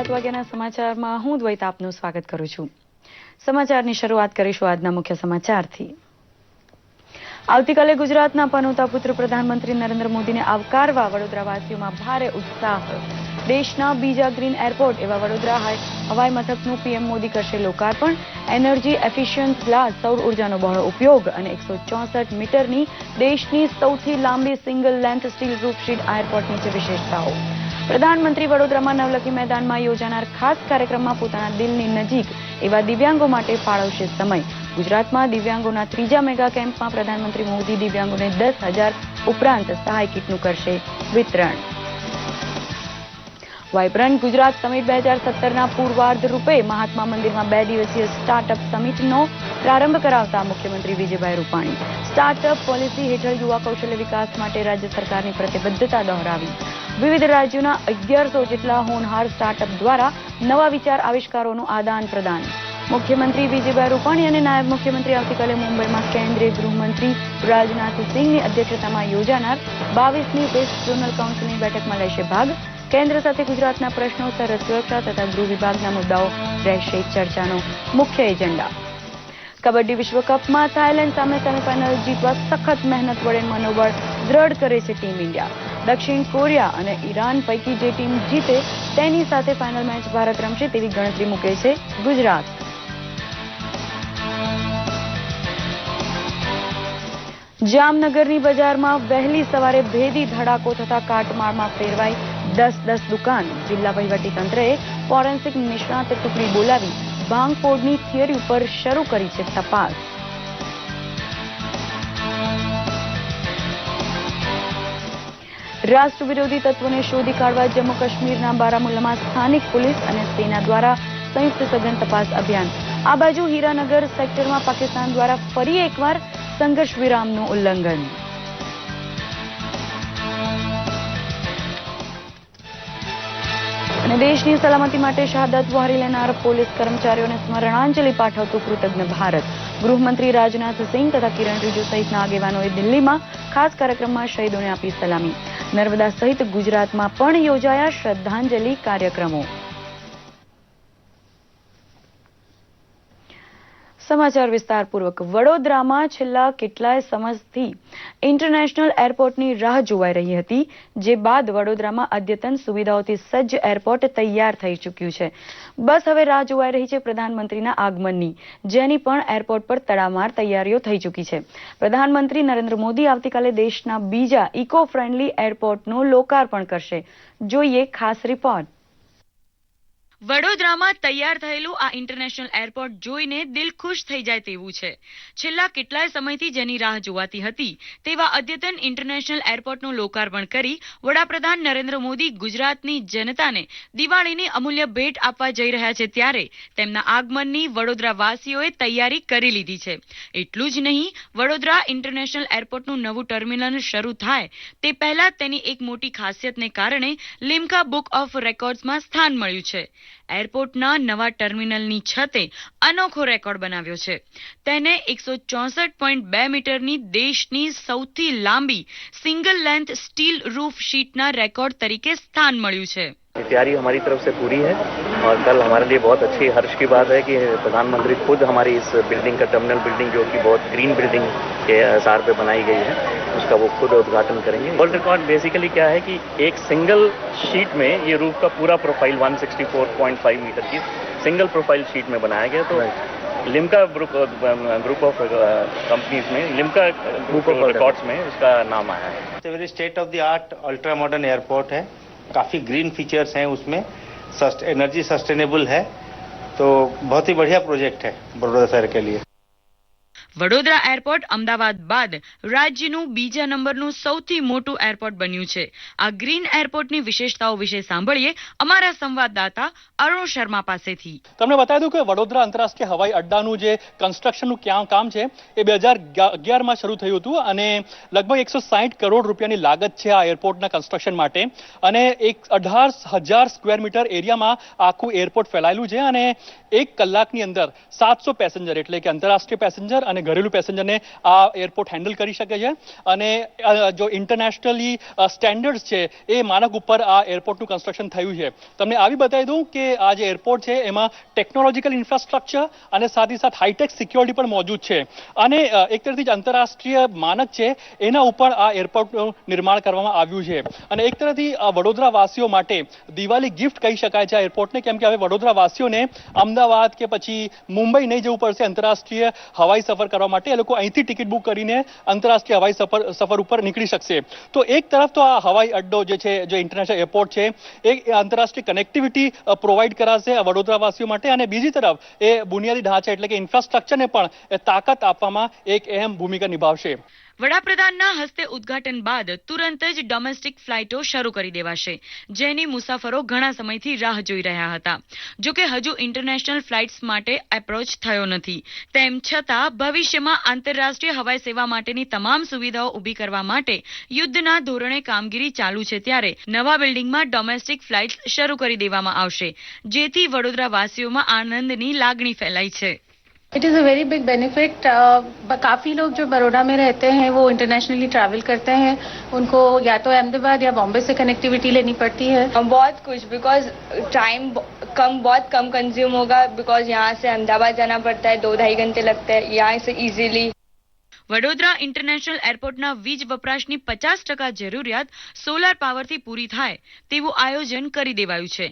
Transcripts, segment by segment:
7 વાગ્યાના સમાચારમાં હું દ્વૈત આપનું સ્વાગત કરું છું। સમાચારની શરૂઆત કરીશું આજના મુખ્ય સમાચારથી। આવતીકાલે ગુજરાતના પનોતા પુત્ર પ્રધાનમંત્રી નરેન્દ્ર મોદીને આવકારવા વડોદરાવાસીઓમાં ભારે ઉત્સાહ। દેશના બીજા ગ્રીન એરપોર્ટ એવા વડોદરા હવાઈ મથકનું પીએમ મોદી કરશે લોકાર્પણ। એનર્જી એફિશિયન્ટ ગ્લાસ, સૌર ઉર્જાનો બહોળો ઉપયોગ અને 164 મીટરની દેશની સૌથી લાંબી સિંગલ લેન્થ સ્ટીલ રૂફશીટ આ એરપોર્ટની છે વિશેષતાઓ। પ્રધાનમંત્રી વડોદરામાં નવલખી મેદાનમાં યોજાનાર ખાસ કાર્યક્રમમાં પોતાના દિલની નજીક એવા દિવ્યાંગો માટે ફાળવશે સમય। ગુજરાતમાં દિવ્યાંગોના ત્રીજા મેગા કેમ્પમાં પ્રધાનમંત્રી મોદી દિવ્યાંગોને 10,000 ઉપરાંત સહાય કીટનું કરશે વિતરણ। વાઇબ્રન્ટ ગુજરાત સમિટ 2017ના પૂર્વાર્ધ રૂપે મહાત્મા મંદિરમાં 2 દિવસીય સ્ટાર્ટઅપ સમિટનો પ્રારંભ કરાવતા મુખ્યમંત્રી વિજયભાઈ રૂપાણી સ્ટાર્ટઅપ પોલિસી હેઠળ યુવા કૌશલ્ય વિકાસ માટે રાજ્ય સરકારની પ્રતિબદ્ધતા દોહરાવી। વિવિધ રાજ્યોના 1100 જેટલા હોનહાર સ્ટાર્ટઅપ દ્વારા નવા વિચાર આવિષ્કારોનું આદાન પ્રદાન। મુખ્યમંત્રી વિજયભાઈ રૂપાણી અને નાયબ મુખ્યમંત્રી આવતીકાલે મુંબઈમાં કેન્દ્રીય ગૃહમંત્રી રાજનાથ સિંહની અધ્યક્ષતામાં યોજાનાર 22મી વેસ્ટ ઝોનલ કાઉન્સિલની બેઠકમાં લેશે ભાગ। કેન્દ્ર સાથે ગુજરાતના પ્રશ્નો, સરહદ સુરક્ષા તથા ગૃહ વિભાગના મુદ્દાઓ રહેશે ચર્ચાનો મુખ્ય એજન્ડા। કબડ્ડી વિશ્વકપમાં થાઇલેન્ડ સામે સેમીફાઇનલ જીતવા સખત મહેનત વડે મનોબળ દ્રઢ કરે છે ટીમ ઇન્ડિયા। દક્ષિણ કોરિયા અને ઈરાન પૈકી જે ટીમ જીતે તેની સાથે ફાઇનલ મેચ ભારત રમશે તેવી ગણતરી મૂકે છે ગુજરાત। જામનગરની બજારમાં વહેલી સવારે ભેદી ધડાકો થતા કાટમાળમાં ફેરવાઈ 10 દુકાન। જિલ્લા વહીવટીતંત્રએ ફોરેન્સિક નિષ્ણાત ટુકડી બોલાવી ભાંગફોડની થિયરી ઉપર શરૂ કરી છે તપાસ। રાષ્ટ્ર વિરોધી તત્વોને શોધી કાઢવા જમ્મુ કાશ્મીરના બારામુલ્લામાં સ્થાનિક પોલીસ અને સેના દ્વારા સંયુક્ત સઘન તપાસ અભિયાન। આ બાજુ હીરાનગર સેક્ટરમાં પાકિસ્તાન દ્વારા ફરી એકવાર સંઘર્ષ વિરામનું ઉલ્લંઘન। અને દેશની સલામતી માટે શહાદત વહારી લેનાર પોલીસ કર્મચારીઓને સ્મરણાંજલિ પાઠવતું કૃતજ્ઞ ભારત। ગૃહમંત્રી રાજનાથ સિંહ તથા કિરણ રિજિજુ સહિતના આગેવાનોએ દિલ્હીમાં ખાસ કાર્યક્રમમાં શહીદોને આપી સલામી। નર્મદા સહિત ગુજરાતમાં પણ યોજાયા શ્રદ્ધાંજલિ કાર્યક્રમો। સમાચાર વિસ્તારપૂર્વક। વડોદરામાં છેલ્લા કેટલાય સમયથી ઇન્ટરનેશનલ એરપોર્ટની રાહ જોવાઈ રહી હતી, જે બાદ વડોદરામાં અદ્યતન સુવિધાઓથી સજ્જ એરપોર્ટ તૈયાર થઈ ચૂક્યું છે। બસ હવે રાહ જોવાઈ રહી છે પ્રધાનમંત્રીના આગમનની, જેની પણ એરપોર્ટ પર તડામાર તૈયારીઓ થઈ ચૂકી છે। પ્રધાનમંત્રી નરેન્દ્ર મોદી આવતીકાલે દેશના બીજા ઇકો ફ્રેન્ડલી એરપોર્ટનું લોકાર્પણ કરશે। જોઈએ ખાસ રિપોર્ટ। વડોદરામાં તૈયાર થયેલું આ ઇન્ટરનેશનલ એરપોર્ટ જોઈને દિલ ખુશ થઈ જાય તેવું છે। છેલ્લા કેટલાય સમયથી જેની રાહ જોવાતી હતી તેવા અદ્યતન ઇન્ટરનેશનલ એરપોર્ટનું લોકાર્પણ કરી વડાપ્રધાન નરેન્દ્ર મોદી ગુજરાતની જનતાને દિવાળીની અમૂલ્ય ભેટ આપવા જઈ રહ્યા છે, ત્યારે તેમના આગમનની વડોદરાવાસીઓએ તૈયારી કરી લીધી છે। એટલું જ નહીં, વડોદરા ઇન્ટરનેશનલ એરપોર્ટનું નવું ટર્મિનલ શરૂ થાય તે પહેલા તેની એક મોટી ખાસિયતને કારણે લિમ્કા બુક ઓફ રેકોર્ડ્સમાં સ્થાન મળ્યું છે। એરપોર્ટના નવા ટર્મિનલની છતે અનોખો રેકોર્ડ બનાવ્યો છે। તેને 164.2 મીટરની દેશની સૌથી લાંબી સિંગલ લેન્થ સ્ટીલ रूफ शीटना रिकॉर्ड तरीके स्थान મળ્યું છે। तैयारी हमारी तरफ से पूरी है और कल हमारे लिए बहुत अच्छी हर्ष की बात है कि प्रधानमंत्री खुद हमारी इस बिल्डिंग का टर्मिनल बिल्डिंग जो कि बहुत ग्रीन बिल्डिंग के आधार पे बनाई गई है उसका वो खुद उद्घाटन करेंगे। वर्ल्ड रिकॉर्ड बेसिकली क्या है कि एक सिंगल शीट में ये रूफ का पूरा प्रोफाइल 164.5 मीटर की सिंगल प्रोफाइल शीट में बनाया गया। तो लिम्का ग्रुप ऑफ कंपनीज में लिम्का ग्रुप ऑफ रिकॉर्ड्स में उसका नाम आया है। Very state of the art ultra modern airport है, काफ़ी ग्रीन फीचर्स हैं उसमें, एनर्जी सस्टेनेबल है, तो बहुत ही बढ़िया प्रोजेक्ट है बड़ौदा शहर के लिए। વડોદરા એરપોર્ટ અમદાવાદ બાદ રાજ્યનું બીજા નંબરનું સૌથી મોટું એરપોર્ટ બન્યું છે। આ ગ્રીન એરપોર્ટની વિશેષતાઓ વિશે સાંભળીએ અમારા સંવાદદાતા અરુણ શર્મા પાસેથી। તમને બતાવી દઉં કે વડોદરા આંતરરાષ્ટ્રીય હવાઈ અડ્ડાનું જે કન્સ્ટ્રક્શનનું કામ છે એ 2011માં શરૂ થયું હતું અને લગભગ 160 કરોડ રૂપિયાની લાગત છે આ એરપોર્ટના કન્સ્ટ્રક્શન માટે અને 18,000 સ્ક્વેર મીટર એરિયામાં આખું એરપોર્ટ ફેલાયેલું છે અને 1 કલાકની અંદર 700 પેસેન્જર એટલે કે આંતરરાષ્ટ્રીય પેસેન્જર અને અને ઘરેલું પેસેન્જરને આ એરપોર્ટ હેન્ડલ કરી શકે છે અને જો ઇન્ટરનેશનલી સ્ટેન્ડર્ડ્સ છે એ માનક ઉપર આ એરપોર્ટનું કન્સ્ટ્રક્શન થયું છે. તમને આવી બતાવી દઉં કે આ જે એરપોર્ટ છે એમાં ટેકનોલોજીકલ ઇન્ફ્રાસ્ટ્રક્ચર અને સાથે સાથે હાઈટેક સિક્યોરિટી પણ મોજૂદ છે અને એક તરફથી જ આંતરરાષ્ટ્રીય માનક છે એના ઉપર આ એરપોર્ટનું નિર્માણ કરવામાં આવ્યું છે અને એક તરફથી વડોદરા વાસીઓ માટે દિવાળી ગિફ્ટ કહી શકાય છે આ એરપોર્ટને, કેમ કે હવે વડોદરા વાસીઓને અમદાવાદ કે પછી મુંબઈ નહીં જવું પડશે આંતરરાષ્ટ્રીય હવાઈ સફર કરવા માટે. એ લોકો અહીંથી ટિકિટ બુક કરીને આંતરરાષ્ટ્રીય હવાઈ સફર ઉપર નીકળી શકશે. તો એક તરફ તો આ હવાઈ અડ્ડો જે છે, જે ઇન્ટરનેશનલ એરપોર્ટ છે, એ આંતરરાષ્ટ્રીય કનેક્ટિવિટી પ્રોવાઈડ કરાશે વડોદરા વાસીઓ માટે અને બીજી તરફ એ બુનિયાદી ઢાંચા એટલે કે ઇન્ફ્રાસ્ટ્રક્ચરને પણ તાકાત આપવામાં એક અહેમ ભૂમિકા નિભાવશે. વડાપ્રધાનના હસ્તે ઉદ્ઘાટન બાદ તુરંત જ ડોમેસ્ટિક ફ્લાઇટો શરૂ કરી દેવાશે, જેની મુસાફરો ઘણા સમયથી રાહ જોઈ રહ્યા હતા. જો કે હજુ ઇન્ટરનેશનલ ફ્લાઇટ્સ માટે એપ્રોચ થયો નથી. તેમ છતાં ભવિષ્યમાં આંતરરાષ્ટ્રીય હવાઈ સેવા માટેની તમામ સુવિધાઓ ઊભી કરવા માટે યુદ્ધના ધોરણે કામગીરી ચાલુ છે ત્યારે નવા બિલ્ડિંગમાં ડોમેસ્ટિક ફ્લાઇટ્સ શરૂ કરી દેવામાં આવશે, જેથી વડોદરા વાસીઓમાં આનંદની લાગણી ફેલાઈ છે. It is a very big benefit. काफ़ी लोग जो बड़ौदा में रहते हैं वो इंटरनेशनली ट्रैवल करते हैं, उनको या तो अहमदाबाद या बॉम्बे से कनेक्टिविटी लेनी पड़ती है. बहुत कुछ बिकॉज टाइम बहुत कम कंज्यूम होगा बिकॉज यहाँ से अहमदाबाद जाना पड़ता है, 2-2.5 घंटे लगते हैं. यहाँ से इजीली વડોદરા ઇન્ટરનેશનલ એરપોર્ટના વીજ વપરાશની 50% જરૂરિયાત સોલાર પાવરથી પૂરી થાય તેવું આયોજન કરી દેવાયું છે.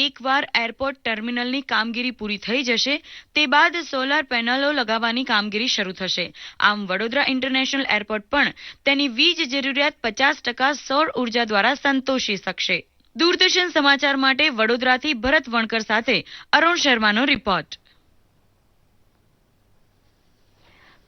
એકવાર એરપોર્ટ ટર્મિનલની કામગીરી પૂરી થઈ જશે તે બાદ સોલાર પેનલો લગાવવાની કામગીરી શરૂ થશે. આમ વડોદરા ઇન્ટરનેશનલ એરપોર્ટ પણ તેની વીજ જરૂરિયાત 50% સૌર ઉર્જા દ્વારા સંતોષી શકશે. દૂરદર્શન સમાચાર માટે વડોદરાથી ભરત વણકર સાથે અરુણ શર્માનો રિપોર્ટ.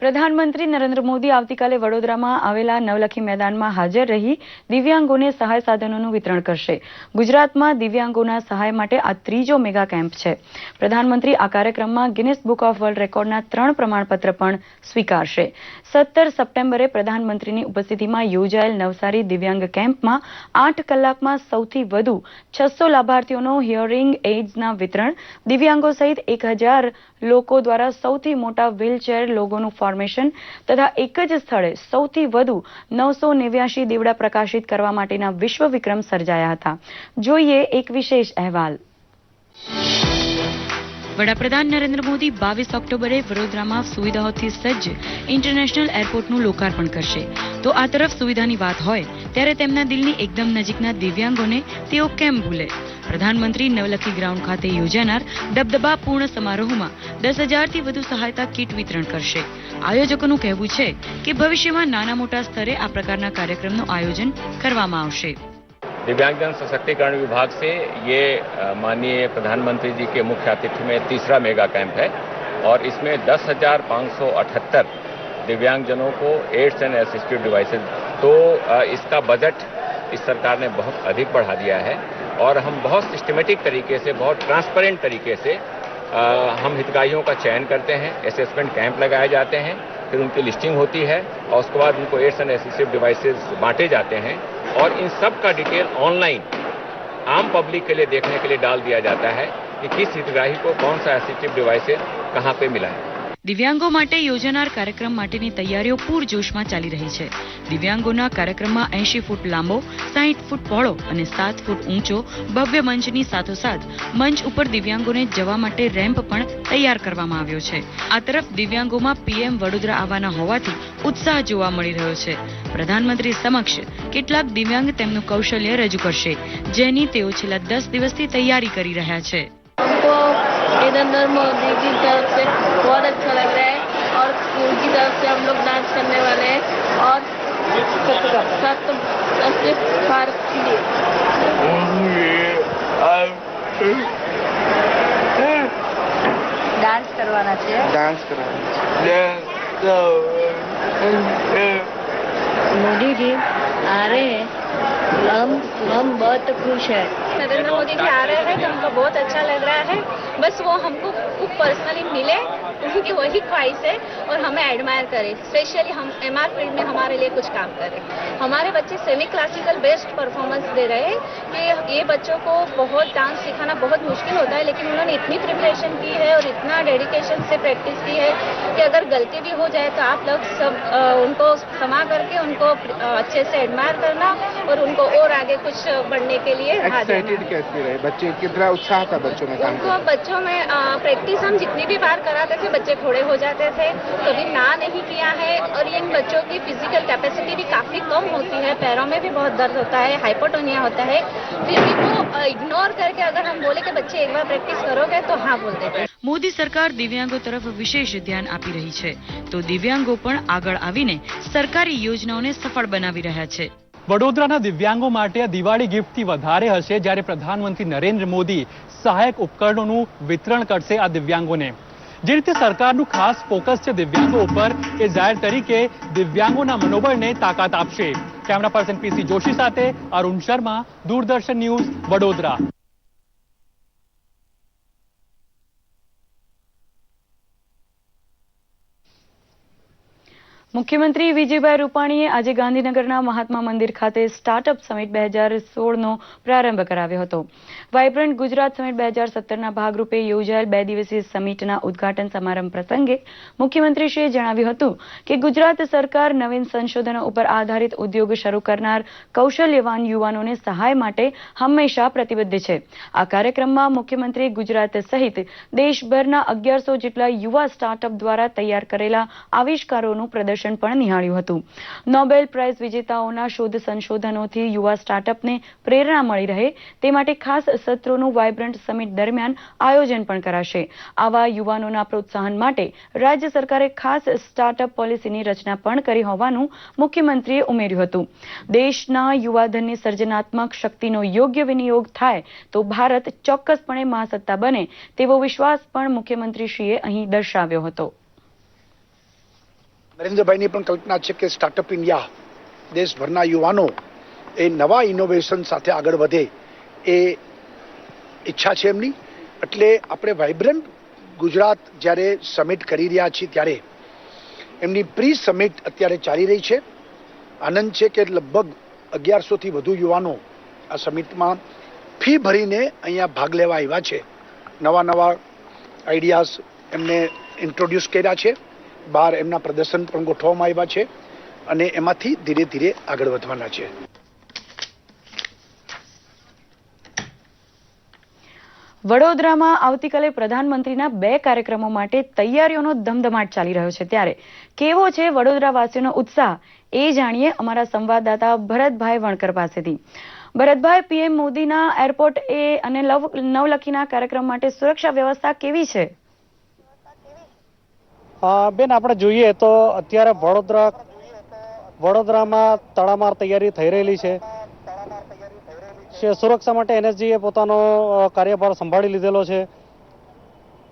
પ્રધાનમંત્રી નરેન્દ્ર મોદી આવતીકાલે વડોદરામાં આવેલા નવલખી મેદાનમાં હાજર રહી દિવ્યાંગોને સહાય સાધનોનું વિતરણ કરશે. ગુજરાતમાં દિવ્યાંગોના સહાય માટે આ ત્રીજો મેગા કેમ્પ છે. પ્રધાનમંત્રી આ કાર્યક્રમમાં ગિનિસ બુક ઓફ વર્લ્ડ રેકોર્ડના 3 પ્રમાણપત્ર પણ સ્વીકારશે. 17 સપ્ટેમ્બરે પ્રધાનમંત્રીની ઉપસ્થિતિમાં યોજાયેલ નવસારી દિવ્યાંગ કેમ્પમાં 8 કલાકમાં સૌથી વધુ 600 લાભાર્થીઓનો હિયરિંગ એઇડ્સના વિતરણ, દિવ્યાંગો સહિત 1000 લોકો દ્વારા સૌથી મોટા વ્હીલચેર લોગોનું ફોર્મેશન તથા એક જ સ્થળે સૌથી વધુ 989 દીવડા પ્રકાશિત કરવા માટેના વિશ્વ વિક્રમ સર્જાયા હતા. જોઈએ એક વિશેષ અહેવાલ. વડાપ્રધાન નરેન્દ્ર મોદી 22 ઓક્ટોબરે વડોદરામાં સુવિધાઓથી સજ્જ ઇન્ટરનેશનલ એરપોર્ટનું લોકાર્પણ કરશે. તો આ તરફ સુવિધાની વાત હોય ત્યારે તેમના દિલની એકદમ નજીકના દિવ્યાંગોને તેઓ કેમ ભૂલે. પ્રધાનમંત્રી નવલખી ગ્રાઉન્ડ ખાતે યોજાનાર દબદબાપૂર્ણ સમારોહમાં 10,000થી વધુ સહાયતા કીટ વિતરણ કરશે. આયોજકોનું કહેવું છે કે ભવિષ્યમાં નાના મોટા સ્તરે આ પ્રકારના કાર્યક્રમનું આયોજન કરવામાં આવશે. दिव्यांगजन सशक्तिकरण विभाग से ये माननीय प्रधानमंत्री जी के मुख्य आतिथ्य में तीसरा मेगा कैंप है और इसमें 10,578 दिव्यांगजनों को एड्स एंड असिस्टिव डिवाइसेस, तो इसका बजट इस सरकार ने बहुत अधिक बढ़ा दिया है और हम बहुत सिस्टमेटिक तरीके से, बहुत ट्रांसपेरेंट तरीके से हम हितग्राहियों का चयन करते हैं. असेसमेंट कैंप लगाए जाते हैं, फिर उनकी लिस्टिंग होती है और उसके बाद उनको एड्स एंड असिस्टिव डिवाइसेस बांटे जाते हैं और इन सब का डिटेल ऑनलाइन आम पब्लिक के लिए देखने के लिए डाल दिया जाता है कि किस हितग्राही को कौन सा असिस्टिव डिवाइसेस कहाँ पे मिला है. દિવ્યાંગો માટે યોજાનાર કાર્યક્રમ માટેની તૈયારીઓ પૂરજોશમાં ચાલી રહી છે. દિવ્યાંગોના કાર્યક્રમમાં 80 ફૂટ લાંબો, 60 ફૂટ પહોળો અને 7 ફૂટ ઊંચો ભવ્ય મંચની સાથોસાથ મંચ ઉપર દિવ્યાંગોને જવા માટે રેમ્પ પણ તૈયાર કરવામાં આવ્યો છે. આ તરફ દિવ્યાંગોમાં પીએમ વડોદરા આવવાના હોવાથી ઉત્સાહ જોવા મળી રહ્યો છે. પ્રધાનમંત્રી સમક્ષ કેટલાક દિવ્યાંગ તેમનું કૌશલ્ય રજૂ કરશે, જેની તેઓ છેલ્લા 10 દિવસથી તૈયારી કરી રહ્યા છે. नरेंद्र मोदी की तरफ से बहुत अच्छा लग रहा है और स्कूल की तरफ से हम लोग डांस करने वाले हैं और भारत के लिए डांस करवाना चाहिए. मोदी जी आ रहे हैं, हम बहुत खुश हैं. नरेंद्र मोदी जी आ रहे हैं तो हमको बहुत अच्छा लग रहा है। बस वो हमको खूब पर्सनली मिले, उनकी वही ख्वाहिश है और हमें एडमायर करे, स्पेशली हम एमआर फील्ड में हमारे लिए कुछ काम करें। हमारे बच्चे सेमी क्लासिकल बेस्ट परफॉर्मेंस दे रहे हैं कि ये बच्चों को बहुत डांस सिखाना बहुत मुश्किल होता है, लेकिन उन्होंने इतनी प्रिपरेशन की है और इतना डेडिकेशन से प्रैक्टिस की है कि अगर गलती भी हो जाए तो आप लोग सब उनको क्षमा करके उनको अच्छे से एडमायर करना और उनको और आगे कुछ बढ़ने के लिए एक्साइटेड कैसे रहे बच्चे? कितना उत्साह था बच्चों में? उनको बच्चों में प्रैक्टिस हम जितनी भी बार कराते थे बच्चे खड़े हो जाते थे, कभी ना नहीं किया है। और इन बच्चों की फिजिकल कैपेसिटी भी काफी कम होती है, पैरों में भी बहुत दर्द होता है, हाइपोटोनिया होता है, फिर भी वो इग्नोर करके अगर हम बोले कि बच्चे एक बार प्रैक्टिस करोगे तो हाँ बोल देते। મોદી સરકાર દિવ્યાંગો તરફ વિશેષ ધ્યાન આપી રહી છે, તો દિવ્યાંગો પણ આગળ આવીને સરકારી યોજનાઓને સફળ બનાવી રહ્યા છે. વડોદરાના દિવ્યાંગો માટે દિવાળી ગિફ્ટથી વધારે હશે જ્યારે પ્રધાનમંત્રી નરેન્દ્ર મોદી સહાયક ઉપકરણોનું વિતરણ કરશે આ દિવ્યાંગોને. જે રીતે સરકારનું ખાસ ફોકસ છે દિવ્યાંગો ઉપર, એ જાહેર તરીકે દિવ્યાંગોના મનોબળને તાકાત આપશે. કેમેરા પર્સન પીસી જોશી સાથે અરુણ શર્મા, દૂરદર્શન ન્યૂઝ, વડોદરા. મુખ્યમંત્રી વિજયભાઈ રૂપાણીએ આજે ગાંધીનગરના મહાત્મા મંદિર ખાતે સ્ટાર્ટઅપ સમિટ 2016નો પ્રારંભ કરાવ્યો હતો. વાઇબ્રન્ટ ગુજરાત સમિટ 2017ના ભાગરૂપે યોજાયેલ 2 દિવસીય સમિટના ઉદ્ઘાટન સમારંભ પ્રસંગે મુખ્યમંત્રીશ્રીએ જણાવ્યું હતું કે ગુજરાત સરકાર નવીન સંશોધનો ઉપર આધારિત ઉદ્યોગ શરૂ કરનાર કૌશલ્યવાન યુવાનોને સહાય માટે હંમેશા પ્રતિબદ્ધ છે. આ કાર્યક્રમમાં મુખ્યમંત્રી ગુજરાત સહિત દેશભરના 1100 જેટલા યુવા સ્ટાર્ટઅપ દ્વારા તૈયાર કરેલા આવિષ્કારોનું પ્રદર્શન પણ નિહાળ્યું હતું. નોબેલ પ્રાઇઝ વિજેતાઓના શોધ સંશોધનોથી યુવા સ્ટાર્ટઅપને પ્રેરણા મળી રહે તે માટે ખાસ સત્રોનું વાઇબ્રન્ટ સમિટ દરમિયાન આયોજન પણ કરાશે. આવા યુવાનોના પ્રોત્સાહન માટે રાજ્ય સરકારે ખાસ સ્ટાર્ટઅપ પોલિસીની રચના પણ કરી હોવાનું મુખ્યમંત્રીએ ઉમેર્યું હતું. દેશના યુવાધનની સર્જનાત્મક શક્તિનો યોગ્ય વિનિયોગ થાય તો ભારત ચોક્કસપણે મહાસત્તા બને તેવો વિશ્વાસ પણ મુખ્યમંત્રીશ્રીએ અહીં દર્શાવ્યો હતો. નરેન્દ્રભાઈની પણ કલ્પના છે કે સ્ટાર્ટઅપ ઇન્ડિયા દેશભરના યુવાનો એ નવા ઇનોવેશન સાથે આગળ વધે એ ઈચ્છા છે એમની. એટલે આપણે વાઇબ્રન્ટ ગુજરાત જ્યારે સમિટ કરી રહ્યા છીએ ત્યારે એમની પ્રી સમિટ અત્યારે ચાલી રહી છે. આનંદ છે કે લગભગ 1100થી વધુ યુવાનો આ સમિટમાં ફી ભરીને અહીંયા ભાગ લેવા આવ્યા છે. નવા નવા આઈડિયાઝ એમને ઇન્ટ્રોડ્યુસ કર્યા છે, બહાર એમના પ્રદર્શન પણ ગોઠવવામાં આવ્યા છે અને એમાંથી ધીરે ધીરે આગળ વધવાના છે. વડોદરામાં આવતીકાલે પ્રધાનમંત્રીના 2 કાર્યક્રમો માટે તૈયારીઓનો ધમધમાટ ચાલી રહ્યો છે, ત્યારે કેવો છે વડોદરાવાસીઓનો ઉત્સાહ એ જાણીએ અમારા સંવાદદાતા ભરતભાઈ વણકર પાસેથી. ભરતભાઈ, પીએમ મોદીના એરપોર્ટ એ અને નવલખીના કાર્યક્રમ માટે સુરક્ષા વ્યવસ્થા કેવી છે? બેન, આપણે જોઈએ તો અત્યારે વડોદરામાં તડામાર તૈયારી થઈ રહેલી છે. સુરક્ષા માટે એનએસજીએ પોતાનો કાર્યભાર સંભાળી લીધેલો છે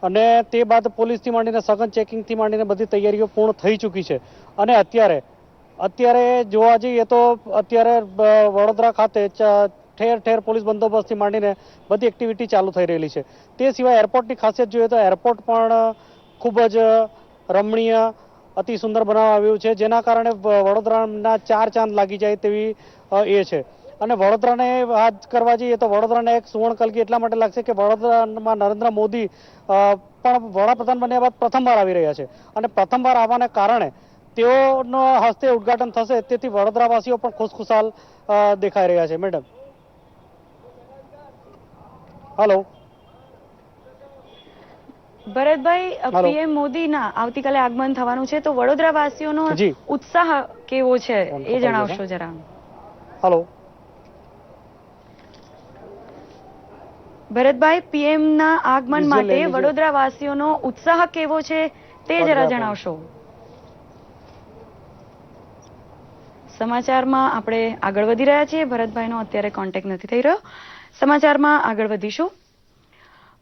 અને તે બાદ પોલીસથી માંડીને સઘન ચેકિંગથી માંડીને બધી તૈયારીઓ પૂર્ણ થઈ ચૂકી છે. અને અત્યારે જોવા જઈએ તો અત્યારે વડોદરા ખાતે ઠેર ઠેર પોલીસ બંદોબસ્તથી માંડીને બધી એક્ટિવિટી ચાલુ થઈ રહેલી છે. તે સિવાય એરપોર્ટની ખાસિયત જોઈએ તો એરપોર્ટ પણ ખૂબ જ રમણીય, અતિ સુંદર બનાવવામાં આવ્યું છે, જેના કારણે વડોદરાના 4 ચાંદ લાગી જાય તેવી એ છે. અને વડોદરાને વાત કરવા જઈએ તો વડોદરાને એક સુવર્ણ કલગી એટલા માટે લાગશે કે વડોદરામાં નરેન્દ્ર મોદી પણ વડાપ્રધાન બન્યા બાદ પ્રથમવાર આવી રહ્યા છે અને પ્રથમવાર આવવાને કારણે તેઓનો હસ્તે ઉદ્ઘાટન થશે, તેથી વડોદરાવાસીઓ પણ ખુશખુશાલ દેખાઈ રહ્યા છે. Madam, hello. ભરતભાઈ, પીએમ મોદીના આવતીકાલે આગમન થવાનું છે, તો વડોદરાવાસીઓનો ઉત્સાહ કેવો છે એ જણાવશો જરા. હેલો ભરતભાઈ, પીએમના આગમન માટે વડોદરાવાસીઓનો ઉત્સાહ કેવો છે તે જરા જણાવશો. સમાચારમાં આપણે આગળ વધી રહ્યા છીએ. ભરતભાઈનો અત્યારે કોન્ટેક્ટ નથી થઈ રહ્યો. સમાચારમાં આગળ વધીશું.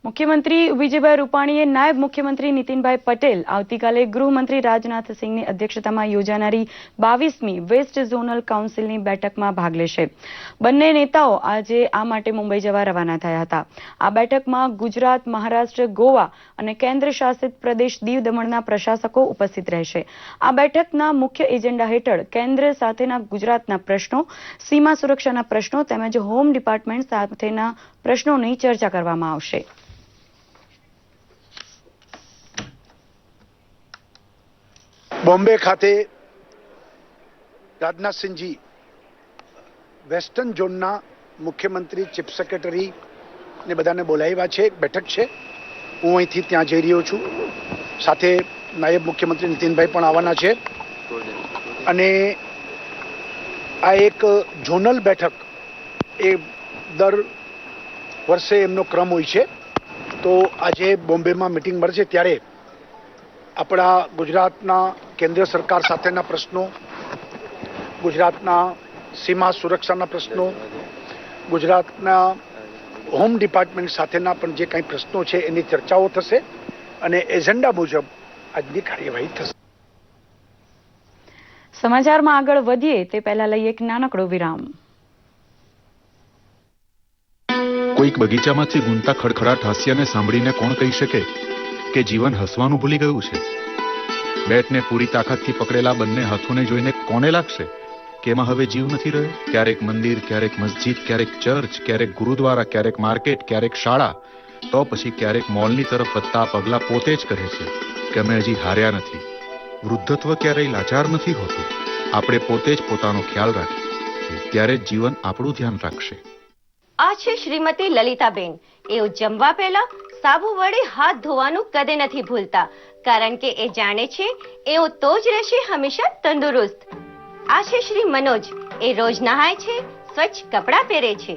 મુખ્યમંત્રી વિજયભાઈ રૂપાણીએ નાયબ મુખ્યમંત્રી નીતિનભાઈ પટેલ આવતીકાલે ગૃહમંત્રી રાજનાથસિંહની અધ્યક્ષતામાં યોજાનારી 22મી વેસ્ટ ઝોનલ કાઉન્સિલની બેઠકમાં ભાગ લેશે. બંને નેતાઓ આજે આ માટે મુંબઈ જવા રવાના થયા હતા. આ બેઠકમાં ગુજરાત, મહારાષ્ટ્ર, ગોવા અને કેન્દ્ર શાસિત પ્રદેશ દીવ દમણના પ્રશાસકો ઉપસ્થિત રહેશે. આ બેઠકના મુખ્ય એજન્ડા હેઠળ કેન્દ્ર સાથેના ગુજરાતના પ્રશ્નો, સીમા સુરક્ષાના પ્રશ્નો તેમજ હોમ ડિપાર્ટમેન્ટ સાથેના પ્રશ્નોની ચર્ચા કરવામાં આવશે. બોમ્બે ખાતે રાજનાથસિંહજી વેસ્ટર્ન ઝોનના મુખ્યમંત્રી, ચીફ સેક્રેટરી ને બધાને બોલાવ્યા છે. એક બેઠક છે. હું અહીંથી ત્યાં જઈ રહ્યો છું. સાથે નાયબ મુખ્યમંત્રી નીતિનભાઈ પણ આવવાના છે. અને આ એક ઝોનલ બેઠક એ દર વર્ષે એમનો ક્રમ હોય છે. તો આજે બોમ્બેમાં મિટિંગ મળશે ત્યારે આપણા ગુજરાતના કેન્દ્ર સરકાર સાથેના પ્રશ્નો, ગુજરાતના સીમા સુરક્ષાના પ્રશ્નો, ગુજરાતના હોમ ડિપાર્ટમેન્ટ સાથેના પણ જે કંઈ પ્રશ્નો છે એની ચર્ચાઓ થશે અને એજન્ડા મુજબ આજની કાર્યવાહી થશે. સમાચારમાં આગળ વધીએ તે પહેલા લઈએ એક નાનકડો વિરામ. કોઈક બગીચામાંથી ગુંજતા ખડખડાટ હાસ્યને સાંભળીને કોણ કહી શકે કે જીવન હસવાનું ભૂલી ગયું છે? બેટને પૂરી તાકાતથી પકડેલા બંને હાથોને જોઈને કોને લાગશે કે એમાં હવે જીવ નથી રહ્યો? ક્યારેક મંદિર, ક્યારેક મસ્જિદ, ક્યારેક ચર્ચ, ક્યારેક ગુરુદ્વારા, ક્યારેક માર્કેટ, ક્યારેક શાળા, તો પછી ક્યારેક મોલની તરફ વધતા પગલા પોતે જ કહે છે કે અમે હજી હાર્યા નથી. વૃદ્ધત્વ ક્યારેય લાચાર નથી હોતું. આપણે પોતે જ પોતાનો ખ્યાલ રાખીએ ત્યારે જ જીવન આપણું ધ્યાન રાખશે. આ છે શ્રીમતી લલિતાબેન. એઓ જમવા પહેલા સાબુ વડે હાથ ધોવાનું કદે નથી ભૂલતા, કારણ કે એ જાણે છે એઓ તો જ રહેશે હંમેશા તંદુરસ્ત. આ છે શ્રી મનોજ. એ રોજ નહાય છે, સ્વચ્છ કપડાં પહેરે છે.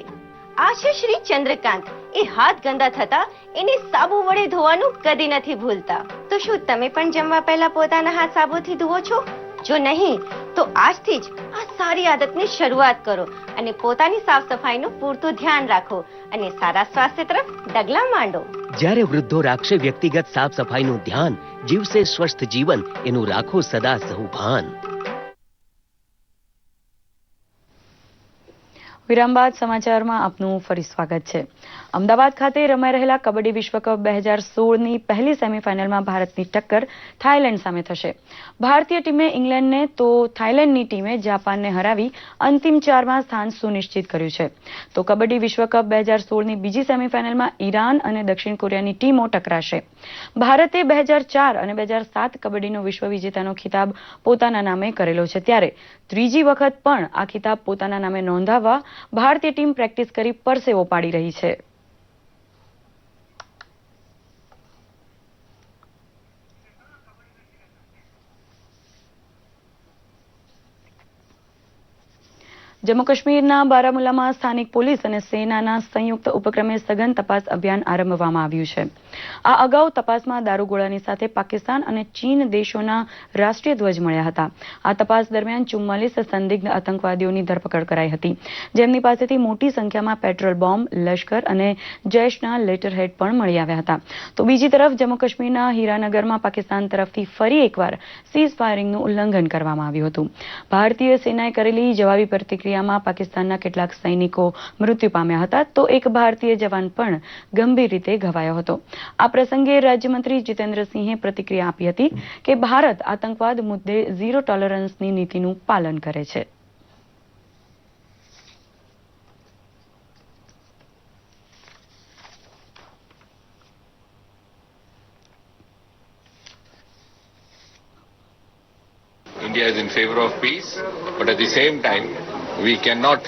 આ છે શ્રી ચંદ્રકાંત. એ હાથ ગંદા થતા એને સાબુ વડે ધોવાનું કદી નથી ભૂલતા. તો શું તમે પણ જમવા પહેલા પોતાના હાથ સાબુથી ધુઓ છો? જો નહીં તો આજથી જ આ સારી આદતની શરૂઆત કરો અને પોતાની સાફ સફાઈનું પૂરતું ધ્યાન રાખો અને સારા સ્વાસ્થ્ય તરફ ડગલા માંડો. જ્યારે વૃદ્ધો રાખશે વ્યક્તિગત સાફ સફાઈનું ધ્યાન, જીવશે સ્વસ્થ જીવન, એનું રાખો સદા સહુ ભાન. વિરામ બાદ સમાચારમાં આપનું ફરી સ્વાગત છે. અમદાવાદ ખાતે રમાઈ રહેલા કબડ્ડી વિશ્વકપ 2016ની પહેલી સેમીફાઇનલમાં ભારતની ટક્કર થાઇલેન્ડ સામે થશે. ભારતીય ટીમે ઇંગ્લેન્ડને તો થાઇલેન્ડની ટીમે જાપાનને હરાવી અંતિમ 4માં સ્થાન સુનિશ્ચિત કર્યું છે. તો કબડ્ડી વિશ્વકપ 2016ની બીજી સેમીફાઇનલમાં ઈરાન અને દક્ષિણ કોરિયાની ટીમો ટકરાશે. ભારતે 2004 અને 2007 કબડ્ડીનો વિશ્વ વિજેતાનો ખિતાબ પોતાના નામે કરેલો છે, ત્યારે ત્રીજી વખત પણ આ ખિતાબ પોતાના નામે નોંધાવવા ભારતીય ટીમ પ્રેક્ટિસ કરી પરસેવો પાડી રહી છે. જમ્મુ કાશ્મીરના બારામુલામાં સ્થાનિક પોલીસ અને સેનાના સંયુક્ત ઉપક્રમે સઘન તપાસ અભિયાન આરંભવામાં આવ્યું છે. આ અગાઉ તપાસમાં દારૂગોળાની સાથે પાકિસ્તાન અને ચીન દેશોના રાષ્ટ્રીય ધ્વજ મળ્યા હતા. આ તપાસ દરમિયાન 44 સંદિગ્ધ આતંકવાદીઓની ધરપકડ કરાઈ હતી, જેમની પાસેથી મોટી સંખ્યામાં પેટ્રોલ બોમ્બ, લશ્કર અને જૈશના લેટરહેડ પણ મળી આવ્યા હતા. તો બીજી તરફ જમ્મુ કાશ્મીરના હીરાનગરમાં પાકિસ્તાન તરફથી ફરી એકવાર સીઝ ફાયરિંગનું ઉલ્લંઘન કરવામાં આવ્યું હતું. ભારતીય સેનાએ કરેલી જવાબી પ્રતિક્રિયામાં પાકિસ્તાનના કેટલાક સૈનિકો મૃત્યુ પામ્યા હતા, તો એક ભારતીય જવાન પણ ગંભીર રીતે ઘવાયો હતો. આ પ્રસંગે રાજ્યમંત્રી જીતેન્દ્રસિંહે પ્રતિક્રિયા આપી હતી કે ભારત આતંકવાદ મુદ્દે ઝીરો ટોલરન્સની નીતિનું પાલન કરે છે. India is in favor of peace, but at the same time, we cannot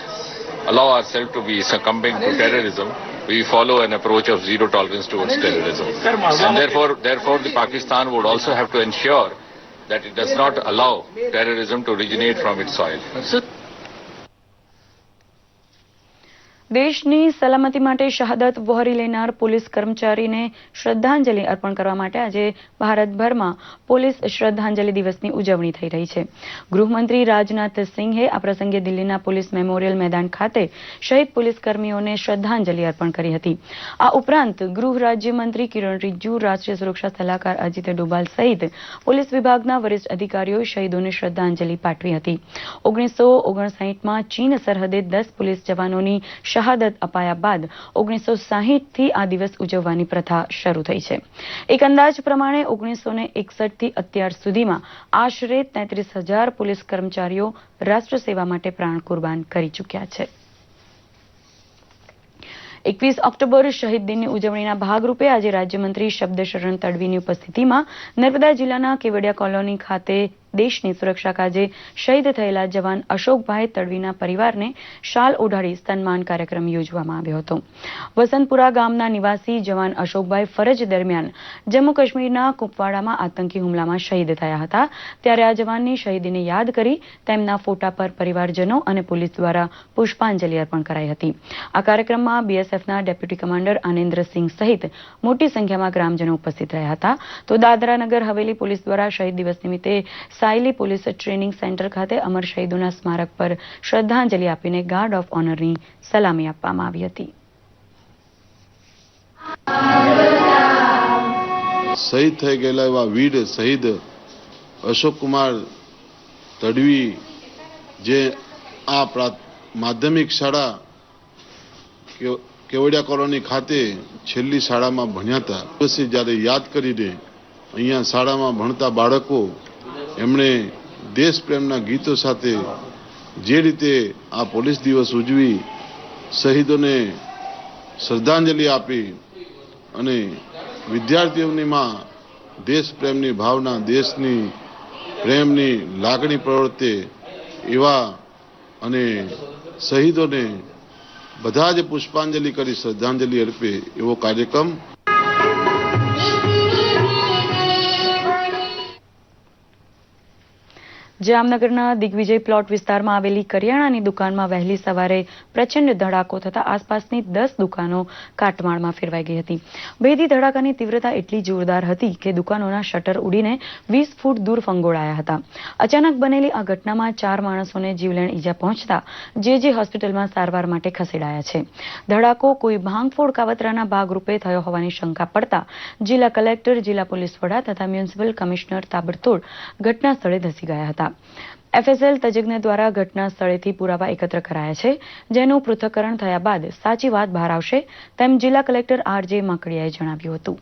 allow ourselves to be succumbing to terrorism. We follow an approach of zero tolerance towards terrorism. And therefore the Pakistan would also have to ensure that it does not allow terrorism to originate from its soil. દેશની સલામતી માટે શહાદત વહોરી લેનાર police કર્મચારીને શ્રદ્ધાંજલિ અર્પણ કરવા માટે આજે ભારતભરમાં પોલીસ શ્રદ્ધાંજલિ દિવસની ઉજવણી થઈ રહી છે. ગૃહમંત્રી રાજનાથ સિંહે આ પ્રસંગે દિલ્હીના પોલીસ મેમોરિયલ મેદાન ખાતે શહીદ પોલીસ કર્મીઓને શ્રદ્ધાંજલિ અર્પણ કરી હતી. આ ઉપરાંત ગૃહ રાજ્યમંત્રી કિરણ રિજિજુ, રાષ્ટ્રીય સુરક્ષા સલાહકાર અજીત ડોભાલ સહિત પોલીસ વિભાગના વરિષ્ઠ અધિકારીઓએ શહીદોને શ્રદ્ધાંજલિ પાઠવી હતી. 1959માં ચીન સરહદે 10 પોલીસ જવાનોની શહાદત અપાયા બાદ 1960થી આ દિવસ ઉજવવાની પ્રથા શરૂ થઈ છે. એક અંદાજ પ્રમાણે 1961થી અત્યાર સુધીમાં આશરે 33,000 પોલીસ કર્મચારીઓ રાષ્ટ્ર સેવા માટે પ્રાણ કુરબાન કરી ચૂક્યા છે. 21 ઓક્ટોબર શહીદ દિનની ઉજવણીના ભાગરૂપે આજે રાજ્યમંત્રી શબ્દશરણ તડવીની ઉપસ્થિતિમાં નર્મદા જિલ્લાના કેવડિયા કોલોની ખાતે દેશની સુરક્ષા કાજે શહીદ થયેલા જવાન અશોકભાઈ તડવીના પરિવારને શાલ ઓઢાડી સન્માન કાર્યક્રમ યોજવામાં આવ્યો હતો. વસંતપુરા ગામના નિવાસી જવાન અશોકભાઈ ફરજ દરમિયાન જમ્મુ કાશ્મીરના કુપવાડામાં આતંકી હુમલામાં શહીદ થયા હતા. ત્યારે આ જવાનની શહીદીને યાદ કરી તેમના ફોટા પર પરિવારજનો અને પોલીસ દ્વારા પુષ્પાંજલિ અર્પણ કરાઈ હતી. આ કાર્યક્રમમાં બીએસએફના ડેપ્યુટી કમાન્ડર આનેન્દ્રસિંહ સહિત મોટી સંખ્યામાં ગ્રામજનો ઉપસ્થિત રહ્યા હતા. તો દાદરા નગર હવેલી પોલીસ દ્વારા શહીદ દિવસ નિમિત્તે સાયલી પોલીસ ટ્રેનિંગ સેન્ટર ખાતે અમર શહીદોના સ્મારક પર શ્રદ્ધાંજલિ આપીને ગાર્ડ ઓફ ઓનરની સલામી આપવામાં આવી હતી. શહીદ થઈ ગયેલા એવા વીર શહીદ અશોક કુમાર તડવી જે આ માધ્યમિક શાળા કેવડિયા કોલોની ખાતે છેલ્લી શાળામાં ભણ્યા હતા. પછી જ્યારે યાદ કરીને અહીંયા શાળામાં ભણતા બાળકો એમણે દેશ પ્રેમના ગીતો સાથે જે રીતે આ પોલીસ દિવસ ઉજવી શહીદોને શ્રદ્ધાંજલિ આપી અને વિદ્યાર્થીઓનીમાં દેશ પ્રેમની ભાવના, દેશની પ્રેમની લાગણી પ્રવર્તે એવા અને શહીદોને બધા જ પુષ્પાંજલિ કરી શ્રદ્ધાંજલિ અર્પે એવો કાર્યક્રમ જામનગરના દિગ્વિજય પ્લોટ વિસ્તારમાં આવેલી કરિયાણાની દુકાનમાં વહેલી સવારે પ્રચંડ ધડાકો થતા આસપાસની 10 દુકાનો કાટમાળમાં ફેરવાઈ ગઈ હતી. ભેદી ધડાકાની તીવ્રતા એટલી જોરદાર હતી કે દુકાનોના શટર ઉડીને 20 ફૂટ દૂર ફંગોળાયા હતા. અચાનક બનેલી આ ઘટનામાં 4 માણસોને જીવલેણ ઈજા પહોંચતા જે હોસ્પિટલમાં સારવાર માટે ખસેડાયા છે. ધડાકો કોઈ ભાંગફોડ કાવતરાના ભાગરૂપે થયો હોવાની શંકા પડતા જિલ્લા કલેક્ટર, જિલ્લા પોલીસ વડા તથા મ્યુનિસિપલ કમિશનર તાબડતોડ ઘટના સ્થળે ધસી ગયા હતા. એફએસએલ તજજ્ઞ દ્વારા ઘટના સ્થળેથી પુરાવા એકત્ર કરાયા છે, જેનું પૃથ્થકરણ થયા બાદ સાચી વાત બહાર આવશે તેમ જિલ્લા કલેક્ટર આરજે માકડિયાએ જણાવ્યું હતું.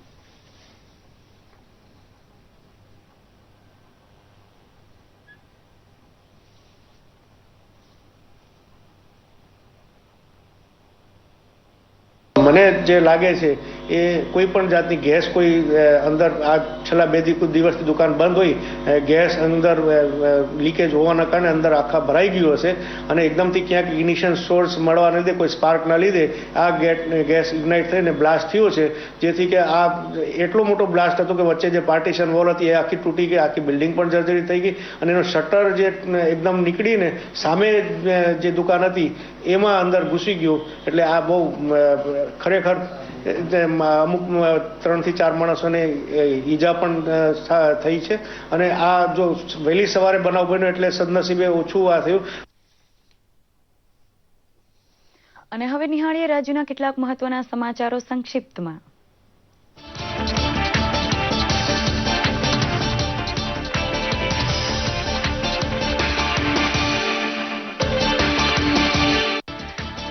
મને જે લાગે છે એ કોઈ પણ જાતની ગેસ કોઈ અંદર આ છેલ્લા 2 દિવસથી દુકાન બંધ હોય ગેસ અંદર લીકેજ હોવાના કારણે અંદર આખા ભરાઈ ગયું હશે અને એકદમથી ક્યાંક ઇગ્નિશન સોર્સ મળવાના લીધે કોઈ સ્પાર્કના લીધે આ ગેસ ઇગ્નાઇટ થઈને બ્લાસ્ટ થયો છે. જેથી કે આ એટલો મોટો બ્લાસ્ટ હતો કે વચ્ચે જે પાર્ટીશન વોલ હતી એ આખી તૂટી ગઈ, આખી બિલ્ડિંગ પણ જર્જરિત થઈ ગઈ અને એનો શટર જે એકદમ નીકળીને સામે જે દુકાન હતી એમાં અંદર ઘૂસી ગયો. એટલે આ બહુ ખરેખર અમુક 3 થી 4 માણસોને ઈજા પણ થઈ છે અને આ જો વહેલી સવારે બનાવ બન્યો એટલે સદનસીબે ઓછું આ થયું. અને હવે નિહાળીએ રાજ્યના કેટલાક મહત્વના સમાચારો સંક્ષિપ્તમાં.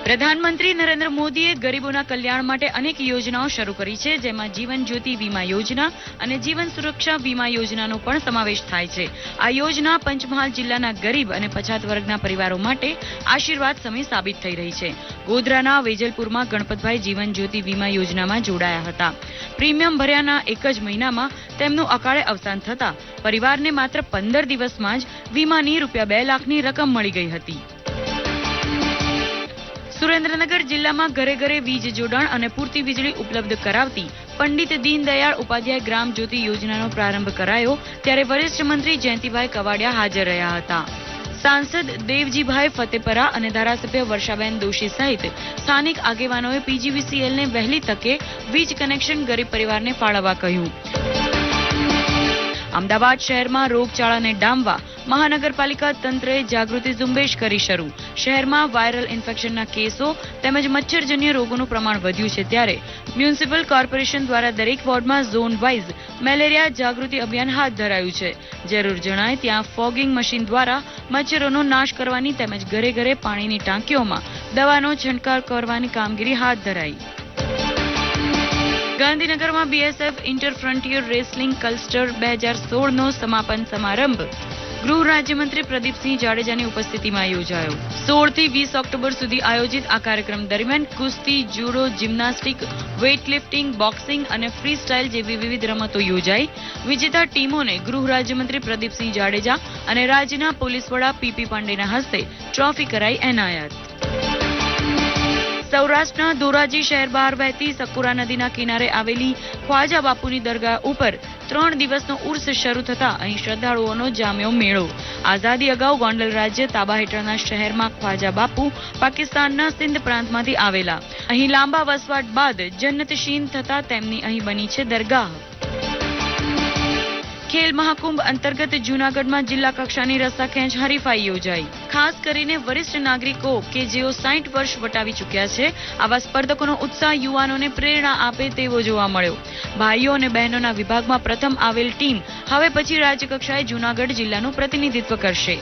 પ્રધાનમંત્રી નરેન્દ્ર મોદીએ ગરીબોના કલ્યાણ માટે અનેક યોજનાઓ શરૂ કરી છે, જેમાં જીવન જ્યોતિ વીમા યોજના અને જીવન સુરક્ષા વીમા યોજનાનો પણ સમાવેશ થાય છે. આ યોજના પંચમહાલ જિલ્લાના ગરીબ અને પછાત વર્ગના પરિવારો માટે આશીર્વાદ સમય સાબિત થઈ રહી છે. ગોધરાના વેજલપુરમાં ગણપતભાઈ જીવન જ્યોતિ વીમા યોજનામાં જોડાયા હતા. પ્રીમિયમ ભર્યાના એક જ મહિનામાં તેમનું અકાળે અવસાન થતા પરિવારને માત્ર 15 દિવસમાં જ વીમાની ₹2 લાખની રકમ મળી ગઈ હતી. સુરેન્દ્રનગર જિલ્લામાં ઘરે ઘરે વીજ જોડાણ અને પૂરતી વીજળી ઉપલબ્ધ કરાવતી પંડિત દીનદયાળ ઉપાધ્યાય ગ્રામ જ્યોતિ યોજનાનો પ્રારંભ કરાયો, ત્યારે વરિષ્ઠ મંત્રી જયંતિભાઈ કવાડિયા હાજર રહ્યા હતા. સાંસદ દેવજીભાઈ ફતેપરા અને ધારાસભ્ય વર્ષાબેન દોશી સહિત સ્થાનિક આગેવાનોએ પીજીવીસીએલને વહેલી તકે વીજ કનેક્શન ગરીબ પરિવારને ફાળવવા કહ્યું. અમદાવાદ શહેરમાં રોગચાળાને ડામવા મહાનગરપાલિકા તંત્રએ જાગૃતિ ઝુંબેશ કરી શરૂ. શહેરમાં વાયરલ ઇન્ફેક્શનના કેસો તેમજ મચ્છરજન્ય રોગોનું પ્રમાણ વધ્યું છે, ત્યારે મ્યુનિસિપલ કોર્પોરેશન દ્વારા દરેક વોર્ડમાં ઝોન વાઇઝ મેલેરિયા જાગૃતિ અભિયાન હાથ ધરાયું છે. જરૂર જણાય ત્યાં ફોગિંગ મશીન દ્વારા મચ્છરોનો નાશ કરવાની તેમજ ઘરે ઘરે પાણીની ટાંકીઓમાં દવાનો છંટકાવ કરવાની કામગીરી હાથ ધરાઈ. ગાંધીનગરમાં BSF inter frontier wrestling cluster 2016નો સમાપન સમારંભ ગૃહ રાજ્યમંત્રી પ્રદીપસિંહ જાડેજાની ઉપસ્થિતિમાં યોજાયો. 16 થી 20 ઓક્ટોબર સુધી આયોજિત આ કાર્યક્રમ દરમિયાન કુસ્તી, જુડો, જિમ્નાસ્ટિક, વેઇટલિફ્ટિંગ, બોક્સિંગ અને ફ્રી સ્ટાઇલ જેવી વિવિધ રમતો યોજાઈ. વિજેતા ટીમોને ગૃહ રાજ્યમંત્રી પ્રદીપસિંહ જાડેજા અને રાજ્યના પોલીસ વડા પીપી પાંડેના હસ્તે ટ્રોફી કરાઈ એનાયત. સૌરાષ્ટ્રના ધોરાજી શહેર બહાર વહેતી સકુરા નદીના કિનારે આવેલી ખ્વાજા બાપુની દરગાહ ઉપર 3 દિવસનો ઉર્સ શરૂ થતા અહીં શ્રદ્ધાળુઓનો જામ્યો મેળો. આઝાદી અગાઉ ગોંડલ રાજ્ય તાબા હેઠળના શહેરમાં ખ્વાજા બાપુ પાકિસ્તાનના સિંધ પ્રાંતમાંથી આવેલા. અહીં લાંબા વસવાટ બાદ જન્નતશીન થતા તેમની અહીં બની છે દરગાહ. ખેલ મહાકુંભ અંતર્ગત જૂનાગઢમાં જિલ્લા કક્ષાની રસ્સાખેંચ હરીફાઈ યોજાઈ. ખાસ કરીને વરિષ્ઠ નાગરિકો કે જેઓ 60 વર્ષ વટાવી ચૂક્યા છે, આવા સ્પર્ધકોનો ઉત્સાહ યુવાનોને પ્રેરણા આપે તેવો જોવા મળ્યો. ભાઈઓ અને બહેનોના વિભાગમાં પ્રથમ આવેલ ટીમ હવે પછી રાજ્ય કક્ષાએ જૂનાગઢ જિલ્લાનું પ્રતિનિધિત્વ કરશે.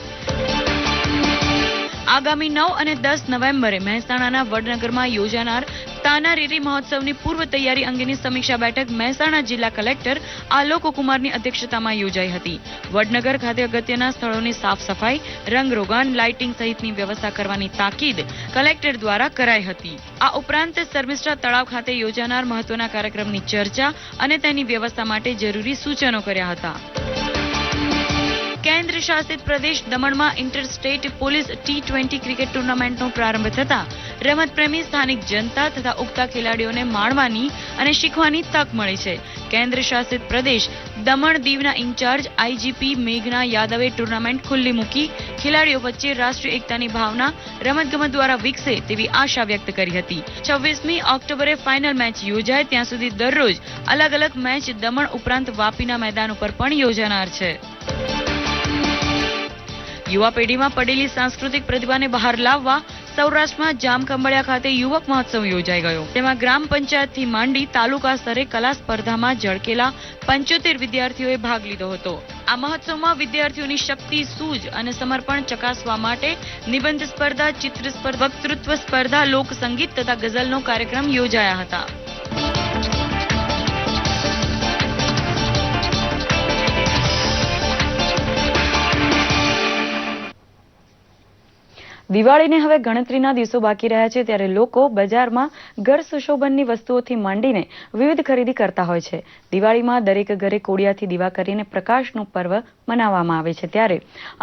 આગામી 9 અને 10 નવેમ્બરે મહેસાણાના વડનગરમાં યોજાનાર તાનારીરી મહોત્સવની પૂર્વ તૈયારી અંગેની સમીક્ષા બેઠક મહેસાણા જિલ્લા કલેક્ટર આલોક કુમારની અધ્યક્ષતામાં યોજાઈ હતી. વડનગર ખાતે અગત્યના સ્થળોની સાફ સફાઈ, રંગરોગાન, લાઇટિંગ સહિતની વ્યવસ્થા કરવાની તાકીદ કલેક્ટર દ્વારા કરાઈ હતી. આ ઉપરાંત શર્મિષ્ઠા તળાવ ખાતે યોજાનાર મહત્વના કાર્યક્રમની ચર્ચા અને તેની વ્યવસ્થા માટે જરૂરી સૂચનો કર્યા હતા. કેન્દ્ર શાસિત પ્રદેશ દમણમાં inter state police T20 cricket ટુર્નામેન્ટનો પ્રારંભ થતા રમતપ્રેમી સ્થાનિક જનતા તથા ઉગતા ખેલાડીઓને માણવાની અને શીખવાની તક મળી છે. કેન્દ્ર શાસિત પ્રદેશ દમણ દીવના ઇન્ચાર્જ આઈજીપી મેઘના યાદવે ટુર્નામેન્ટ ખુલ્લી મૂકી ખેલાડીઓ વચ્ચે રાષ્ટ્રીય એકતાની ભાવના રમતગમત દ્વારા વિકસે તેવી આશા વ્યક્ત કરી હતી. 26મી ઓક્ટોબરે ફાઇનલ મેચ યોજાય ત્યાં સુધી દરરોજ અલગ અલગ મેચ દમણ ઉપરાંત વાપીના મેદાન ઉપર પણ યોજાનાર છે. યુવા પેઢીમાં પડેલી સાંસ્કૃતિક પ્રતિભાને બહાર લાવવા સૌરાષ્ટ્રમાં જામખંભાળિયા ખાતે યુવક મહોત્સવ યોજાઈ ગયો. તેમાં ગ્રામ પંચાયતથી માંડી તાલુકા સ્તરે કલા સ્પર્ધામાં ઝળકેલા 75 વિદ્યાર્થીઓએ ભાગ લીધો હતો. આ મહોત્સવમાં વિદ્યાર્થીઓની શક્તિ, સૂઝ અને સમર્પણ ચકાસવા માટે નિબંધ સ્પર્ધા, ચિત્ર સ્પર્ધા, વક્તૃત્વ સ્પર્ધા, લોકસંગીત તથા ગઝલનો કાર્યક્રમ યોજાયા હતા. દિવાળીને હવે ગણતરીના દિવસો બાકી રહ્યા છે, ત્યારે લોકો બજારમાં ઘર સુશોભનની વસ્તુઓથી માંડીને વિવિધ ખરીદી કરતા હોય છે. દિવાળીમાં દરેક ઘરે કોડિયાથી દીવા કરીને પ્રકાશનું પર્વ મનાવવામાં આવે છે, ત્યારે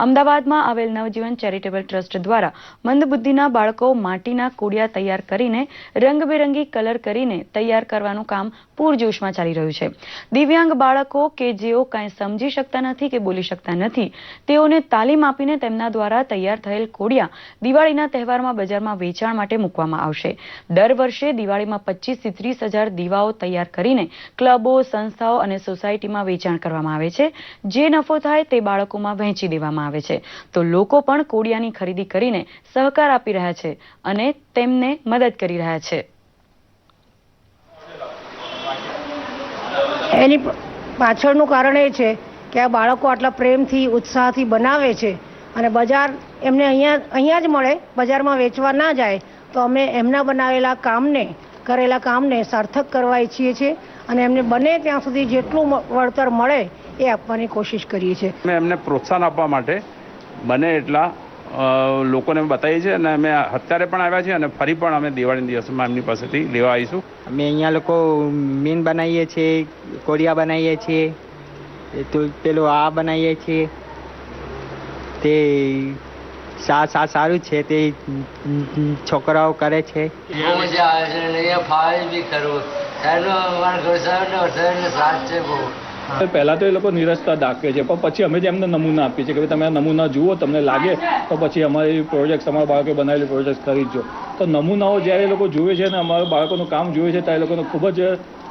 અમદાવાદમાં આવેલ નવજીવન ચેરિટેબલ ટ્રસ્ટ દ્વારા મંદબુદ્ધિના બાળકો માટીના કોડિયા તૈયાર કરીને રંગબેરંગી કલર કરીને તૈયાર કરવાનું કામ પૂરજોશમાં ચાલી રહ્યું છે. દિવ્યાંગ બાળકો કે જેઓ કાંઈ સમજી શકતા નથી કે બોલી શકતા નથી, તેઓને તાલીમ આપીને તેમના દ્વારા તૈયાર થયેલ કોડિયા દિવાળીના તહેવારમાં બજારમાં વેચાણ માટે મૂકવામાં આવશે. દર વર્ષે દિવાળીમાં 25 થી 30 હજાર દીવાઓ તૈયાર કરીને ક્લબો, સંસ્થાઓ અને સોસાયટીમાં વેચાણ કરવામાં આવે છે. જે નફો થાય તે બાળકોમાં વહેંચી દેવામાં આવે છે. તો લોકો પણ કોડિયાની ખરીદી કરીને સહકાર આપી રહ્યા છે અને તેમને મદદ કરી રહ્યા છે. એની પાછળનું કારણ એ છે કે આ બાળકો આટલા પ્રેમથી, ઉત્સાહથી બનાવે છે અને બજાર એમને અહીંયા જ મળે, બજારમાં વેચવા ના જાય. તો અમે એમના બનાવેલા કામને, કરેલા કામને સાર્થક કરવા ઈચ્છીએ છીએ અને એમને બને ત્યાં સુધી જેટલું વળતર મળે એ આપવાની કોશિશ કરીએ છીએ. અમે એમને પ્રોત્સાહન આપવા માટે બને એટલા લોકોને બતાવીએ છીએ અને અમે અત્યારે પણ આવ્યા છીએ અને ફરી પણ અમે દિવાળીના દિવસમાં એમની પાસેથી લેવા આવીશું. અમે અહીંયા લોકો મીન બનાવીએ છીએ, કોડિયા બનાવીએ છીએ, પેલું આ બનાવીએ છીએ. તે સારું છે, તે છોકરાઓ કરે છે. બહુ મજા આવે છે અને અહીંયા ફાવે બી ખરું. સાહેબનો અમારા ઘર સાહેબનો સાથ છે બહુ. પહેલા તો એ લોકો નિરસતા દાખવે છે, પણ પછી અમે જ એમને નમૂના આપીએ છીએ કે તમે આ નમૂના જુઓ, તમને લાગે તો પછી અમારી પ્રોજેક્ટ, અમારા બાળકે બનાવેલી પ્રોજેક્ટ ખરીદજો. તો નમૂનાઓ જ્યારે એ લોકો જુએ છે અને અમારા બાળકોનું કામ જુએ છે ત્યારે એ લોકોને ખૂબ જ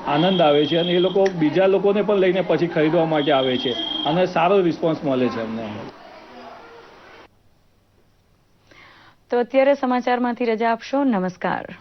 આનંદ આવે છે અને એ લોકો બીજા લોકોને પણ લઈને પછી ખરીદવા માટે આવે છે અને સારો રિસ્પોન્સ મળે છે અમને. તો અત્યારે સમાચારમાંથી રજા આપશો. નમસ્કાર.